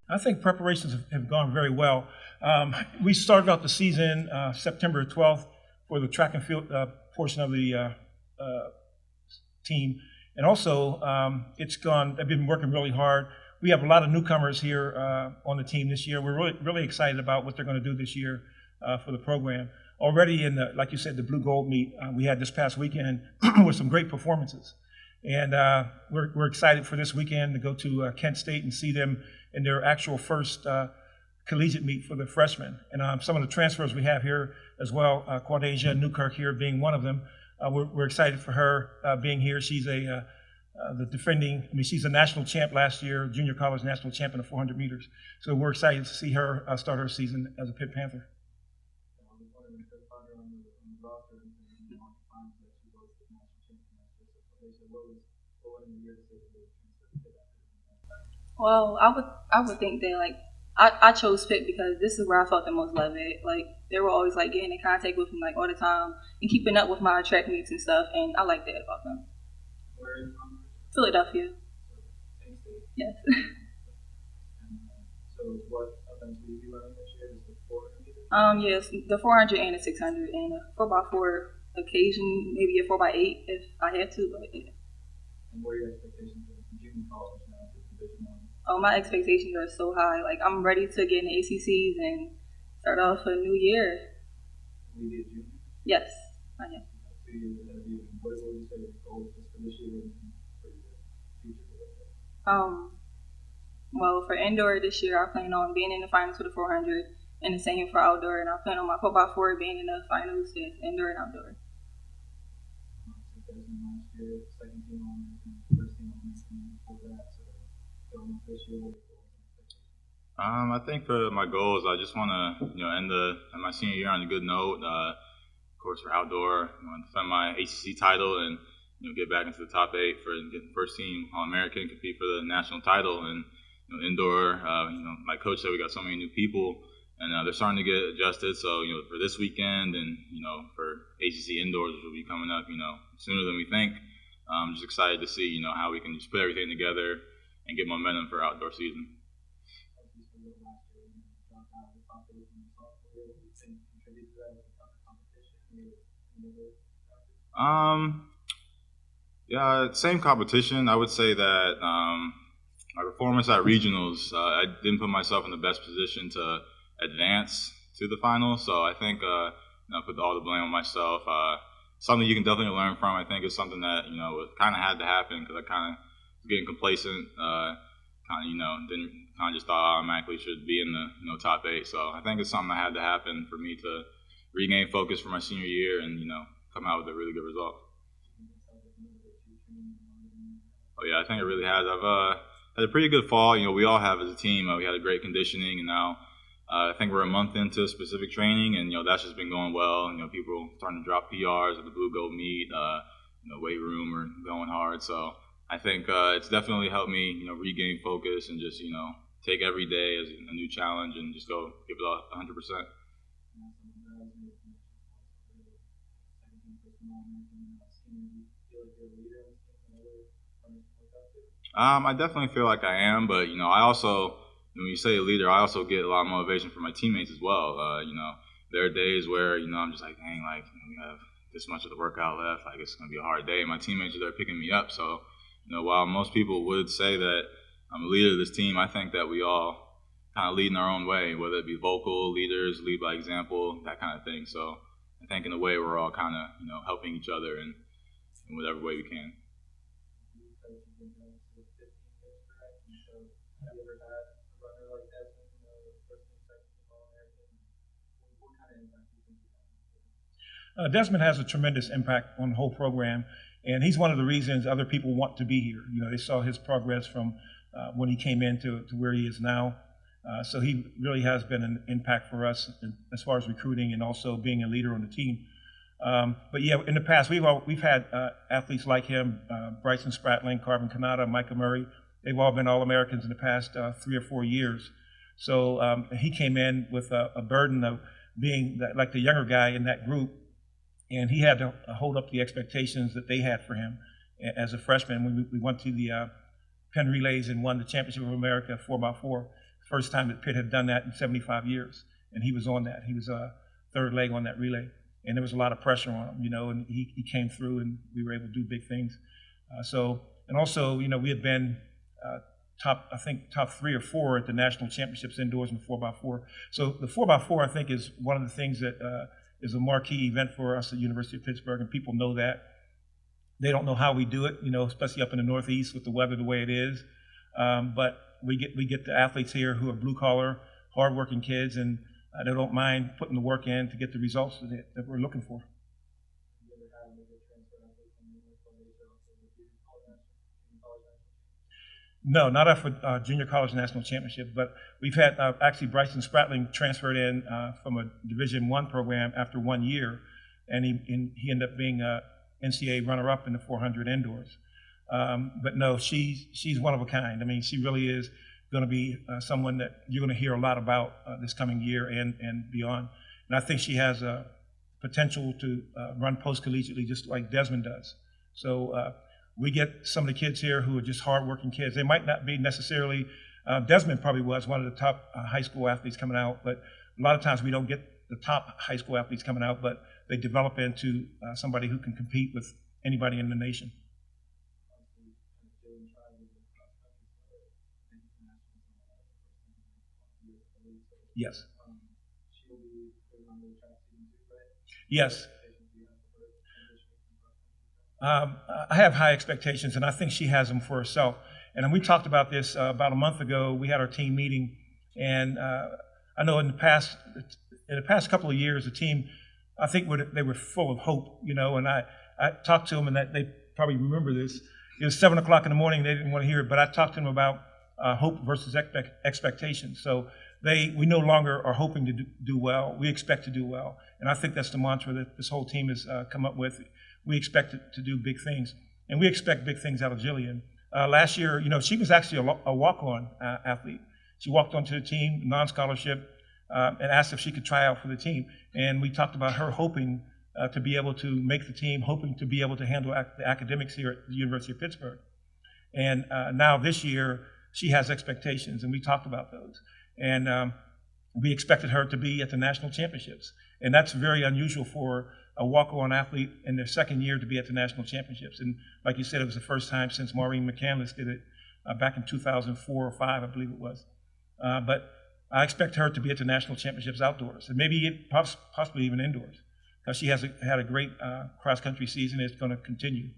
I think preparations have gone very well. We started out the season September 12th for the track and field portion of the team. And also, they've been working really hard. We have a lot of newcomers here on the team this year. We're really excited about what they're going to do this year for the program. Already in like you said, the blue gold meet we had this past weekend with some great performances. And we're excited for this weekend to go to Kent State and see them in their actual first collegiate meet for the freshmen. And some of the transfers we have here as well, Quadasia Newkirk here being one of them. We're excited for her being here. She's she's a national champ last year, junior college national champ in the 400 meters. So we're excited to see her start her season as a Pitt Panther. Well, I would think that like I chose Pitt because this is where I felt the most love at. Like they were always like getting in contact with me like all the time and keeping up with my track meets and stuff, and I like that about them. Where are you from? Philadelphia. Same state. Yes. So what events will you be running this year? Is it 400? Yes, the 400 and the 600 and a 4x4 occasion, maybe a 4x8 if I had to. But yeah. And what are your expectations for junior college now to Division I? Oh, my expectations are so high. Like I'm ready to get in the ACCs and start off a new year. Will you be a junior? Yes, I am. 2 years ahead of you. What would you say your goals just for this year and for your future? Well, for indoor this year, I plan on being in the finals for the 400 and the same for outdoor. And I plan on my 4x4 being in the finals as indoor and outdoor. Last year, second team on-American, first team on-American before that. So going up this year, I think for my goals, I just want to, end my senior year on a good note. Of course, for outdoor, I want to defend my ACC title and get back into the top 8 for getting first team All-American, compete for the national title. And indoor, my coach said we got so many new people, and they're starting to get adjusted. So for this weekend and for ACC indoors, which will be coming up, sooner than we think. I'm just excited to see how we can just put everything together and get momentum for outdoor season. Yeah, same competition. I would say that my performance at regionals, I didn't put myself in the best position to advance to the finals. So I think I put all the blame on myself. Something you can definitely learn from. I think is something that kind of had to happen because I kind of was getting complacent. Didn't just thought I automatically should be in the top 8. So I think it's something that had to happen for me to regain focus for my senior year and come out with a really good result. Oh yeah, I think it really has. I've had a pretty good fall. We all have as a team. We had a great conditioning, and now I think we're a month into specific training, and that's just been going well. People starting to drop PRs at the blue gold meet. Weight room are going hard. So I think it's definitely helped me, regain focus and just take every day as a new challenge and just go give it 100%. I definitely feel like I am, but I also, when you say a leader, I also get a lot of motivation from my teammates as well. There are days where I'm just like, dang, we have this much of the workout left, it's gonna be a hard day. My teammates are there picking me up. So, while most people would say that I'm a leader of this team, I think that we all kind of lead in our own way, whether it be vocal leaders, lead by example, that kind of thing. So I think in a way we're all kind of helping each other in whatever way we can. Desmond has a tremendous impact on the whole program, and he's one of the reasons other people want to be here. They saw his progress from when he came in to where he is now. So he really has been an impact for us as far as recruiting and also being a leader on the team. But yeah, in the past, we've had athletes like him, Bryson Spratling, Carvin Kanata, Micah Murray. They've all been All-Americans in the past 3 or 4 years. So he came in with a burden of being like the younger guy in that group, and he had to hold up the expectations that they had for him as a freshman. When we went to the Penn Relays and won the Championship of America 4x4, first time that Pitt had done that in 75 years, and he was on that. He was a third leg on that relay, and there was a lot of pressure on him, and he came through, and we were able to do big things. And also, we had been top 3 or 4 at the national championships indoors in 4x4. So the 4x4, I think, is one of the things that is a marquee event for us at the University of Pittsburgh, and people know that. They don't know how we do it, especially up in the Northeast with the weather the way it is. But we get the athletes here who are blue-collar, hard-working kids, and they don't mind putting the work in to get the results that we're looking for. No, not after Junior College National Championship, but we've had actually Bryson Spratling transferred in from a Division I program after 1 year, and he ended up being a NCAA runner-up in the 400 indoors. But no, she's one of a kind. I mean, she really is going to be someone that you're going to hear a lot about this coming year and beyond. And I think she has a potential to run post-collegiately just like Desmond does. So we get some of the kids here who are just hard-working kids. They might not be necessarily, Desmond probably was one of the top high school athletes coming out, but a lot of times we don't get the top high school athletes coming out, but they develop into somebody who can compete with anybody in the nation. Yes. Yes. I have high expectations, and I think she has them for herself. And we talked about this about a month ago. We had our team meeting, and I know in the past couple of years, the team, I think they were full of hope, and I talked to them, and they probably remember this. It was 7 o'clock in the morning. They didn't want to hear it, but I talked to them about hope versus expectations. So we no longer are hoping to do well. We expect to do well. And I think that's the mantra that this whole team has come up with. We expect to do big things. And we expect big things out of Jillian. Last year, she was actually a walk-on athlete. She walked onto the team, non-scholarship, and asked if she could try out for the team. And we talked about her hoping to be able to make the team, hoping to be able to handle the academics here at the University of Pittsburgh. And now this year, she has expectations, and we talked about those. And we expected her to be at the national championships. And that's very unusual for a walk-on athlete in their second year to be at the national championships. And like you said, it was the first time since Maureen McCandless did it back in 2004 or 5, I believe it was. But I expect her to be at the national championships outdoors, and maybe possibly even indoors, because she has had a great cross-country season. It's going to continue.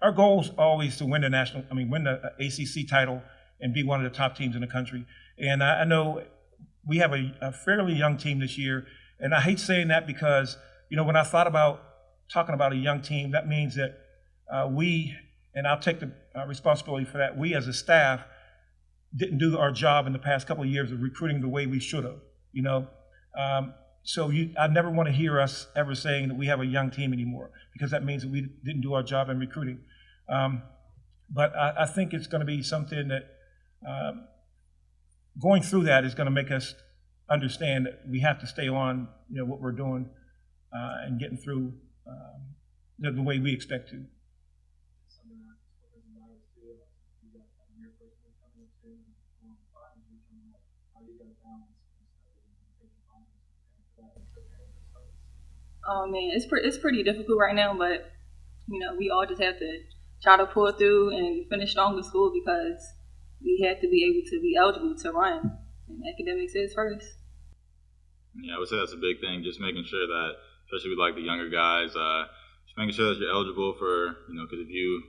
Our goal is always to win the ACC title and be one of the top teams in the country. And I know we have a fairly young team this year, and I hate saying that because, when I thought about talking about a young team, that means that and I'll take the responsibility for that, we as a staff didn't do our job in the past couple of years of recruiting the way we should have, So I never want to hear us ever saying that we have a young team anymore, because that means that we didn't do our job in recruiting. But I think it's going to be something that going through that is going to make us understand that we have to stay on, what we're doing and getting through the way we expect to. Oh man, it's pretty difficult right now, but we all just have to try to pull through and finish strong in school, because we have to be able to be eligible to run, and academics is first. Yeah, I would say that's a big thing, just making sure that, especially with the younger guys, just making sure that you're eligible for, because if you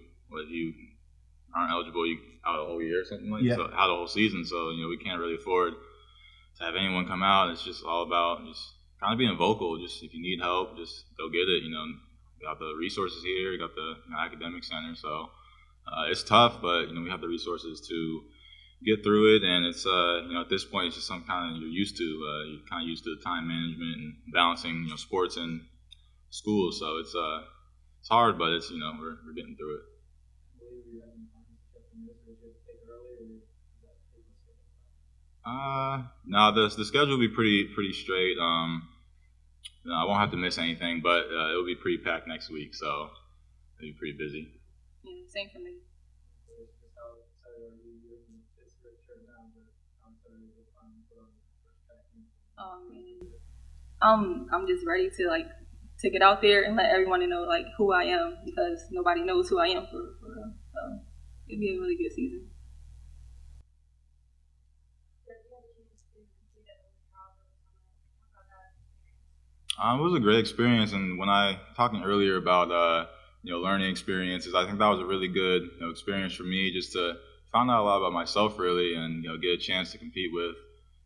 aren't eligible, you out the whole year or something so out the whole season. So we can't really afford to have anyone come out. It's just all about just kind of being vocal. Just if you need help, just go get it. We got the resources here. We got the academic center. So it's tough, but we have the resources to get through it. And it's at this point, it's just something kind of you're used to. You're kind of used to time management and balancing sports and school. So it's hard, but it's we're getting through it. No, the schedule will be pretty straight. I won't have to miss anything, but it'll be pretty packed next week, so it'll be pretty busy. Yeah, Same for me. I'm just ready to to get out there and let everyone know who I am, because nobody knows who I am for real. So it'll be a really good season. It was a great experience, and when I talking earlier about learning experiences, I think that was a really good experience for me, just to find out a lot about myself really, and get a chance to compete with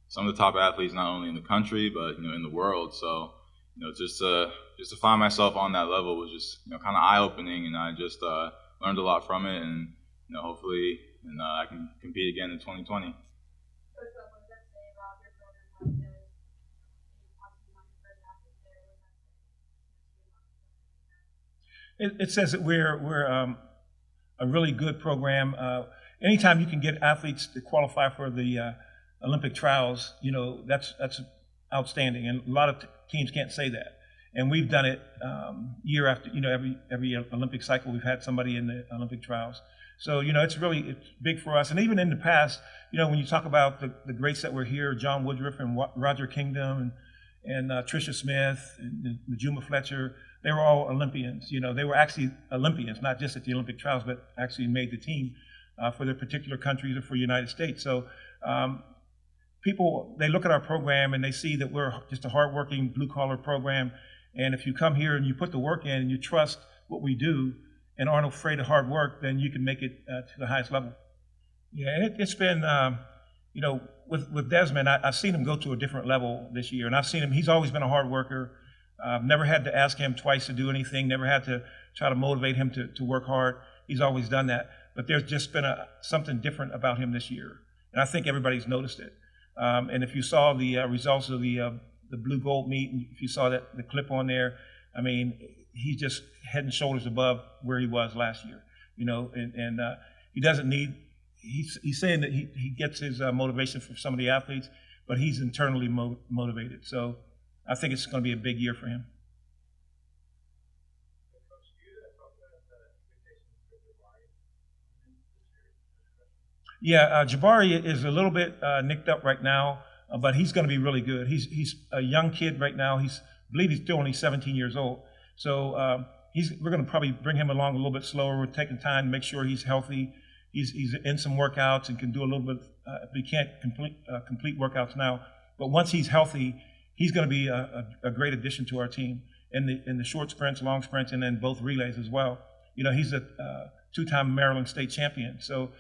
some of the top athletes not only in the country but in the world. So just to find myself on that level was just kind of eye opening, and I just learned a lot from it, and hopefully I can compete again in 2020. It says that we're a really good program. Anytime you can get athletes to qualify for the Olympic trials, that's outstanding, and a lot of teams can't say that. And we've done it year after, every Olympic cycle we've had somebody in the Olympic trials. So it's big for us. And even in the past, when you talk about the greats that were here, John Woodruff and Roger Kingdom and Tricia Smith and Najuma Fletcher, they were all Olympians. They were actually Olympians, not just at the Olympic trials, but actually made the team for their particular countries or for the United States. So people, they look at our program and they see that we're just a hardworking blue-collar program. And if you come here and you put the work in and you trust what we do and aren't afraid of hard work, then you can make it to the highest level. Yeah, it's been, with Desmond, I've seen him go to a different level this year. And I've seen him, he's always been a hard worker. I've never had to ask him twice to do anything, never had to try to motivate him to work hard. He's always done that. But there's just been something different about him this year. And I think everybody's noticed it. And if you saw the results of the blue gold meet, and if you saw the clip on there, I mean, he's just head and shoulders above where he was last year. And he doesn't need, he's saying that he gets his motivation from some of the athletes, but he's internally motivated. So I think it's going to be a big year for him. Yeah, Jabari is a little bit nicked up right now, but he's going to be really good. He's a young kid right now. I believe he's still only 17 years old. So we're going to probably bring him along a little bit slower. We're taking time to make sure he's healthy. He's in some workouts and can do a little bit. He can't complete workouts now, but once he's healthy, he's going to be a great addition to our team in the short sprints, long sprints, and then both relays as well. He's a two-time Maryland state champion. So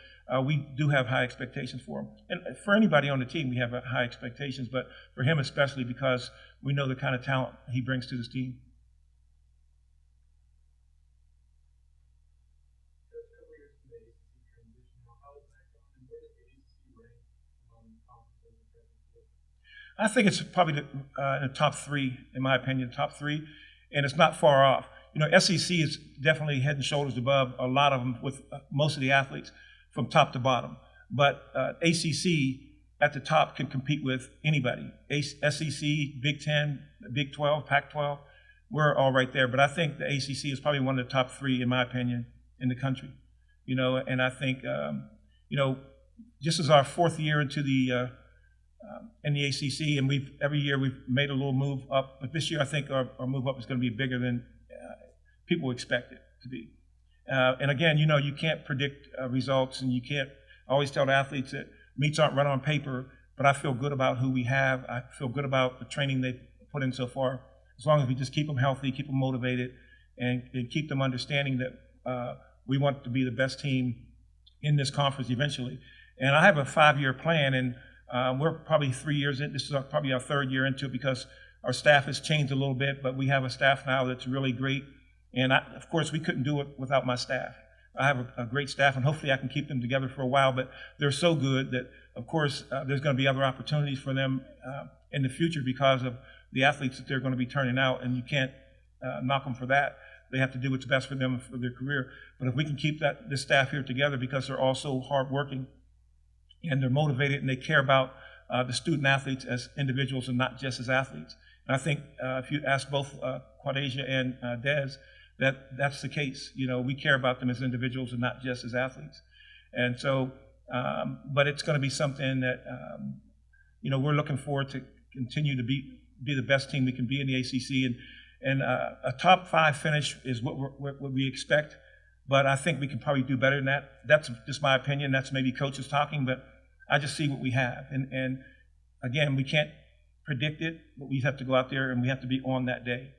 we do have high expectations for him. And for anybody on the team, we have high expectations, but for him especially because we know the kind of talent he brings to this team. I think it's probably in the top three, in my opinion, top three, and it's not far off. SEC is definitely head and shoulders above a lot of them with most of the athletes from top to bottom. But ACC at the top can compete with anybody. SEC, Big Ten, Big 12, Pac-12, we're all right there. But I think the ACC is probably one of the top three, in my opinion, in the country. And I think, just as our fourth year into in the ACC, and every year we've made a little move up. But this year, I think our move up is going to be bigger than people expect it to be. And again, you can't predict results, and you can't always tell the athletes that meets aren't run on paper, but I feel good about who we have. I feel good about the training they've put in so far. As long as we just keep them healthy, keep them motivated, and keep them understanding that we want to be the best team in this conference eventually. And I have a 5-year plan, and we're probably 3 years in. This is probably our third year into it because our staff has changed a little bit, but we have a staff now that's really great. And of course, we couldn't do it without my staff. I have a great staff, and hopefully I can keep them together for a while, but they're so good that, of course, there's going to be other opportunities for them in the future because of the athletes that they're going to be turning out, and you can't knock them for that. They have to do what's best for them and for their career. But if we can keep this staff here together because they're all so hardworking and they're motivated and they care about the student athletes as individuals and not just as athletes. And I think if you ask both Quadasia and Des, that's the case. You know, we care about them as individuals and not just as athletes. And so, but it's going to be something that, you know, we're looking forward to continue to be the best team we can be in the ACC. And a top 5 finish is what we expect. But I think we can probably do better than that. That's just my opinion. That's maybe coaches talking, but I just see what we have. And again, we can't predict it, but we have to go out there and we have to be on that day.